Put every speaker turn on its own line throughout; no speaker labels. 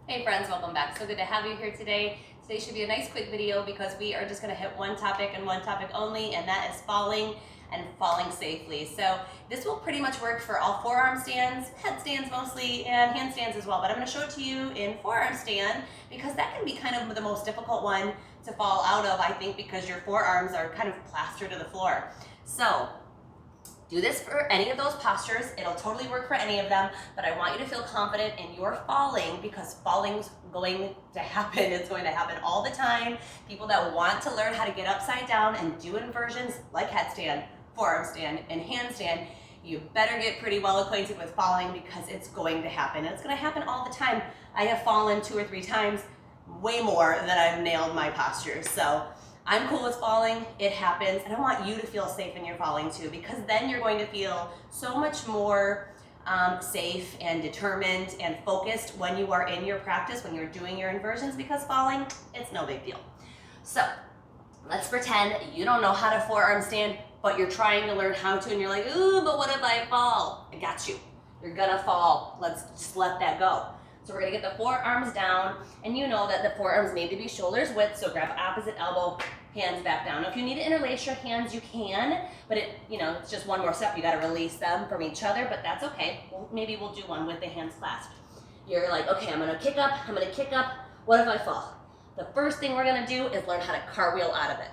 Hey friends, welcome back. So good to have you here today. Today should be a nice quick video because we are just going to hit one topic and one topic only, and that is falling and falling safely. So this will pretty much work for all forearm stands, headstands mostly, and handstands as well. But I'm going to show it to you in forearm stand because that can be kind of the most difficult one to fall out of, I think, because your forearms are kind of plastered to the floor. So do this for any of those postures. It'll totally work for any of them, but I want you to feel confident in your falling because falling's going to happen. It's going to happen all the time. People that want to learn how to get upside down and do inversions like headstand, forearm stand, and handstand, you better get pretty well acquainted with falling because it's going to happen. And it's going to happen all the time. I have fallen 2 or 3 times, way more than I've nailed my postures. So I'm cool with falling, it happens, and I want you to feel safe in your falling too, because then you're going to feel so much more safe and determined and focused when you are in your practice, when you're doing your inversions, because falling, it's no big deal. So let's pretend you don't know how to forearm stand, but you're trying to learn how to, and you're like, ooh, but what if I fall? I got you. You're gonna fall. Let's just let that go. So we're gonna get the forearms down, and you know that the forearms need to be shoulders width, so grab opposite elbow, hands back down. Now, if you need to interlace your hands, you can, but it's just one more step. You gotta release them from each other, but that's okay. Maybe we'll do one with the hands clasped. You're like, okay, I'm gonna kick up. What if I fall? The first thing we're gonna do is learn how to cartwheel out of it.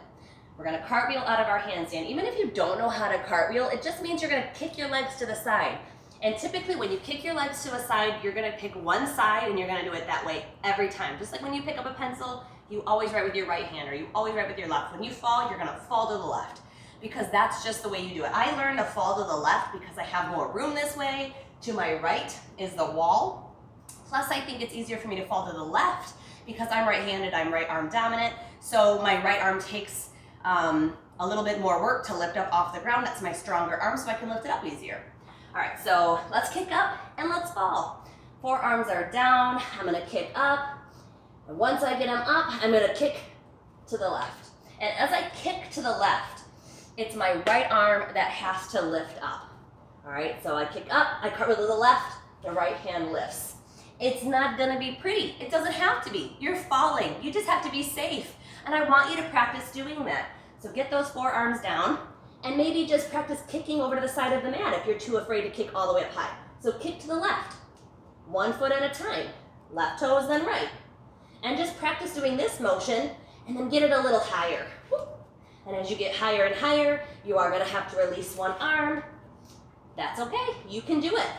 We're gonna cartwheel out of our handstand. Even if you don't know how to cartwheel, it just means you're gonna kick your legs to the side. And typically when you kick your legs to a side, you're gonna pick one side and you're gonna do it that way every time. Just like when you pick up a pencil, you always write with your right hand or you always write with your left. When you fall, you're gonna fall to the left because that's just the way you do it. I learned to fall to the left because I have more room this way. To my right is the wall. Plus I think it's easier for me to fall to the left because I'm right-handed, I'm right arm dominant. So my right arm takes a little bit more work to lift up off the ground. That's my stronger arm, so I can lift it up easier. All right, so let's kick up and let's fall. Forearms are down, I'm gonna kick up. And once I get them up, I'm gonna kick to the left. And as I kick to the left, it's my right arm that has to lift up. All right, so I kick up, I cartwheel to the left, the right hand lifts. It's not gonna be pretty. It doesn't have to be. You're falling, you just have to be safe. And I want you to practice doing that. So get those forearms down. And maybe just practice kicking over to the side of the mat if you're too afraid to kick all the way up high. So kick to the left, 1 foot at a time, left toes then right. And just practice doing this motion and then get it a little higher. And as you get higher and higher, you are gonna have to release one arm. That's okay, you can do it.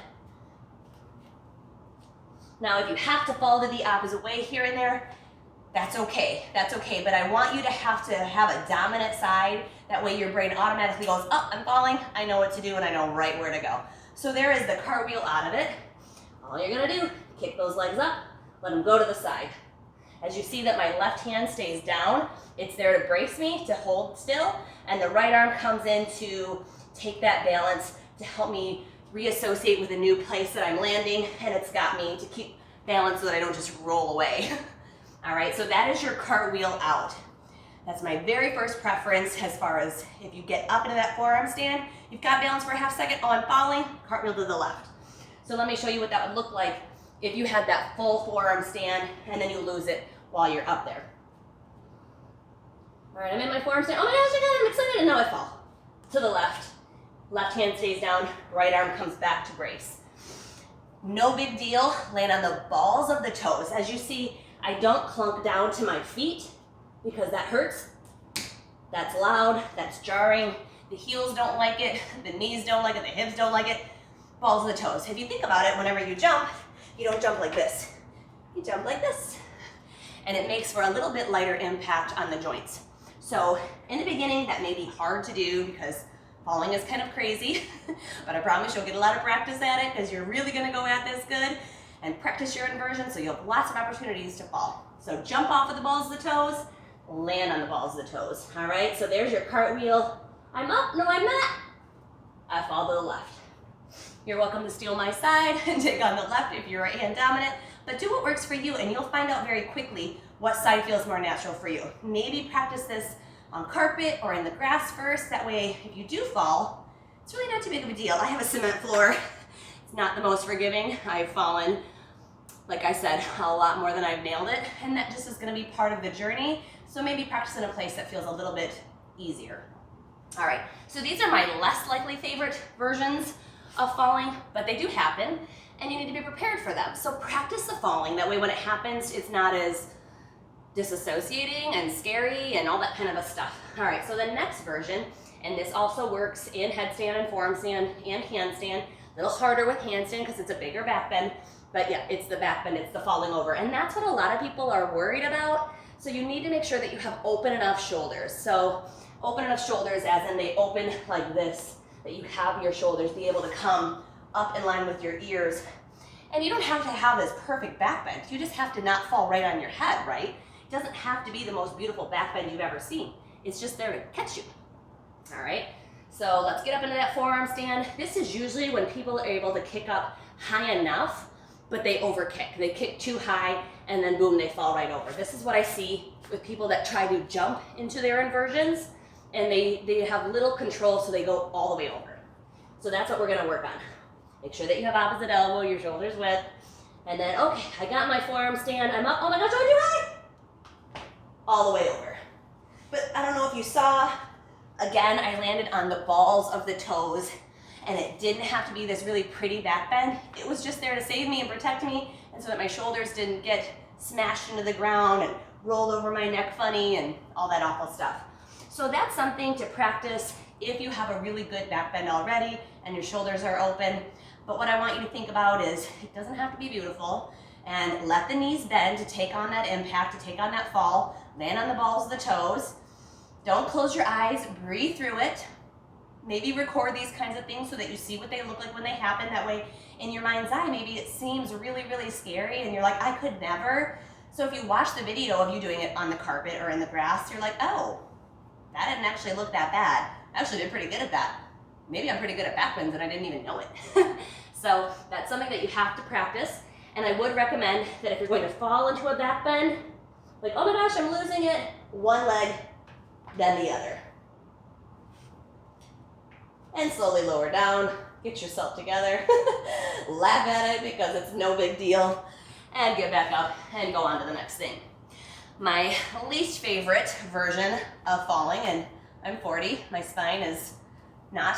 Now if you have to fall to the opposite way here and there, that's okay, but I want you to have a dominant side. That way your brain automatically goes, oh, I'm falling, I know what to do and I know right where to go. So there is the cartwheel out of it. All you're gonna do, kick those legs up, let them go to the side. As you see that my left hand stays down, it's there to brace me, to hold still, and the right arm comes in to take that balance, to help me reassociate with a new place that I'm landing, and it's got me to keep balance so that I don't just roll away. All right, so that is your cartwheel out. That's my very first preference as far as if you get up into that forearm stand, you've got balance for a half second, oh, I'm falling, cartwheel to the left. So let me show you what that would look like if you had that full forearm stand and then you lose it while you're up there. All right, I'm in my forearm stand. Oh my gosh, I got it, I'm excited, and now I fall. To the left. Left hand stays down, right arm comes back to brace. No big deal, land on the balls of the toes. As you see, I don't clunk down to my feet because that hurts. That's loud, that's jarring. The heels don't like it, the knees don't like it, the hips don't like it. Balls of the toes. If you think about it, whenever you jump, you don't jump like this. You jump like this. And it makes for a little bit lighter impact on the joints. So in the beginning, that may be hard to do because falling is kind of crazy, but I promise you'll get a lot of practice at it because you're really gonna go at this good and practice your inversion so you'll have lots of opportunities to fall. So jump off of the balls of the toes, land on the balls of the toes. All right, so there's your cartwheel. I'm up, no I'm not. I fall to the left. You're welcome to steal my side and take on the left if you're right hand dominant, but do what works for you and you'll find out very quickly what side feels more natural for you. Maybe practice this on carpet or in the grass first. That way, if you do fall, it's really not too big of a deal. I have a cement floor. It's not the most forgiving. I've fallen like I said, a lot more than I've nailed it, and that just is gonna be part of the journey. So maybe practice in a place that feels a little bit easier. All right, so these are my less likely favorite versions of falling, but they do happen, and you need to be prepared for them. So practice the falling, that way when it happens, it's not as disassociating and scary and all that kind of a stuff. All right, so the next version, and this also works in headstand and forearm stand and handstand, a little harder with handstand because it's a bigger back bend, but yeah, it's the back bend, it's the falling over, and that's what a lot of people are worried about. So you need to make sure that you have open enough shoulders. So open enough shoulders as in they open like this, that you have your shoulders be able to come up in line with your ears. And you don't have to have this perfect back bend. You just have to not fall right on your head, right? It doesn't have to be the most beautiful back bend you've ever seen. It's just there to catch you. All right, so let's get up into that forearm stand. This is usually when people are able to kick up high enough, but they overkick. They kick too high and then boom, they fall right over. This is what I see with people that try to jump into their inversions, and they have little control, so they go all the way over. So that's what we're gonna work on. Make sure that you have opposite elbow, your shoulders width, and then, okay, I got my forearm stand, I'm up, oh my gosh, I'm too high! All the way over. But I don't know if you saw, again, I landed on the balls of the toes, and it didn't have to be this really pretty back bend. It was just there to save me and protect me, and so that my shoulders didn't get smashed into the ground and rolled over my neck funny and all that awful stuff. So that's something to practice if you have a really good back bend already and your shoulders are open. But what I want you to think about is it doesn't have to be beautiful, and let the knees bend to take on that impact, to take on that fall. Land on the balls of the toes. Don't close your eyes, breathe through it. Maybe record these kinds of things so that you see what they look like when they happen. That way, in your mind's eye, maybe it seems really, really scary and you're like, I could never. So if you watch the video of you doing it on the carpet or in the grass, you're like, oh, that didn't actually look that bad. I actually did pretty good at that. Maybe I'm pretty good at back bends and I didn't even know it. So that's something that you have to practice. And I would recommend that if you're going to fall into a back bend, like, oh my gosh, I'm losing it, one leg, then the other. And slowly lower down, get yourself together, laugh at it because it's no big deal, and get back up and go on to the next thing. My least favorite version of falling, and I'm 40, my spine is not,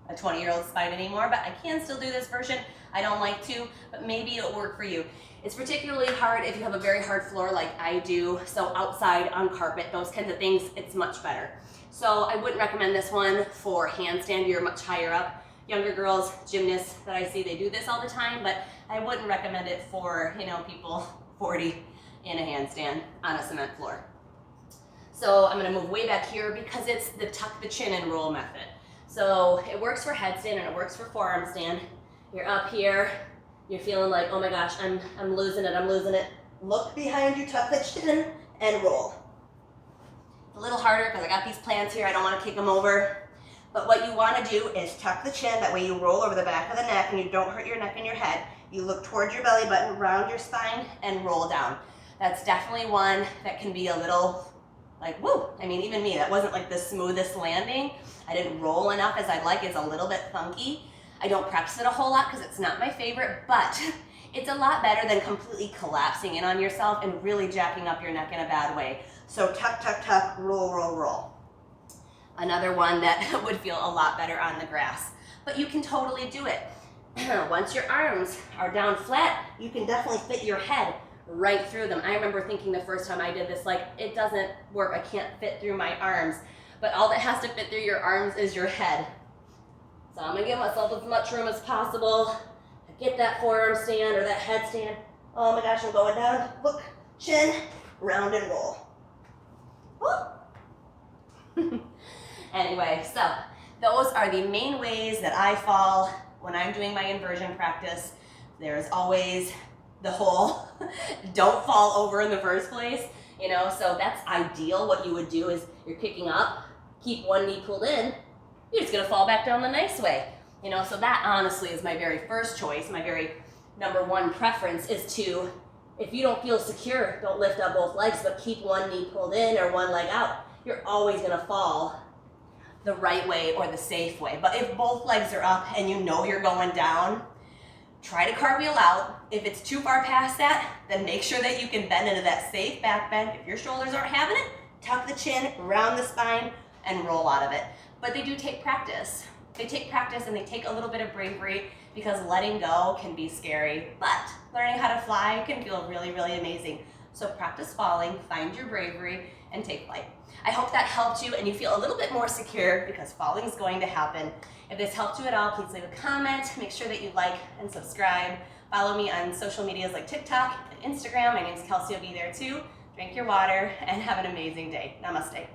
a 20-year-old spine anymore, but I can still do this version. I don't like to, but maybe it'll work for you. It's particularly hard if you have a very hard floor like I do, so outside on carpet, those kinds of things, it's much better. So I wouldn't recommend this one for handstand. You're much higher up. Younger girls, gymnasts that I see, they do this all the time, but I wouldn't recommend it for, people 40 in a handstand on a cement floor. So I'm gonna move way back here because it's the tuck the chin and roll method. So it works for headstand and it works for forearm stand. You're up here, you're feeling like, oh my gosh, I'm losing it, I'm losing it. Look behind you, tuck the chin, and roll. A little harder because I got these plants here, I don't want to kick them over. But what you want to do is tuck the chin, that way you roll over the back of the neck and you don't hurt your neck and your head. You look towards your belly button, round your spine, and roll down. That's definitely one that can be a little like, woo. I mean, even me, that wasn't like the smoothest landing. I didn't roll enough as I'd like, it's a little bit funky. I don't practice it a whole lot because it's not my favorite, but it's a lot better than completely collapsing in on yourself and really jacking up your neck in a bad way. So tuck, tuck, tuck, roll, roll, roll. Another one that would feel a lot better on the grass, but you can totally do it. Once your arms are down flat, you can definitely fit your head right through them. I remember thinking the first time I did this, like, it doesn't work, I can't fit through my arms. But all that has to fit through your arms is your head. So I'm gonna give myself as much room as possible. Get that forearm stand or that headstand. Oh my gosh, I'm going down. Look, chin, round and roll. Anyway, so those are the main ways that I fall when I'm doing my inversion practice. There's always the whole don't fall over in the first place, so that's ideal. What you would do is you're picking up, keep one knee pulled in, you're just gonna fall back down the nice way, so that honestly is my very first choice. My very number one preference is to, if you don't feel secure, don't lift up both legs, but keep one knee pulled in or one leg out. You're always gonna fall the right way or the safe way. But if both legs are up and you're going down, Try to cartwheel out. If it's too far past that, then make sure that you can bend into that safe back bend. If your shoulders aren't having it, tuck the chin, round the spine, and roll out of it. But they do take practice. They take practice and they take a little bit of bravery, because letting go can be scary, but learning how to fly can feel really, really amazing. So practice falling, find your bravery, and take flight. I hope that helped you and you feel a little bit more secure, because falling is going to happen. If this helped you at all, please leave a comment. Make sure that you like and subscribe. Follow me on social medias like TikTok and Instagram. My name's Kelsey. I'll be there too. Drink your water and have an amazing day. Namaste.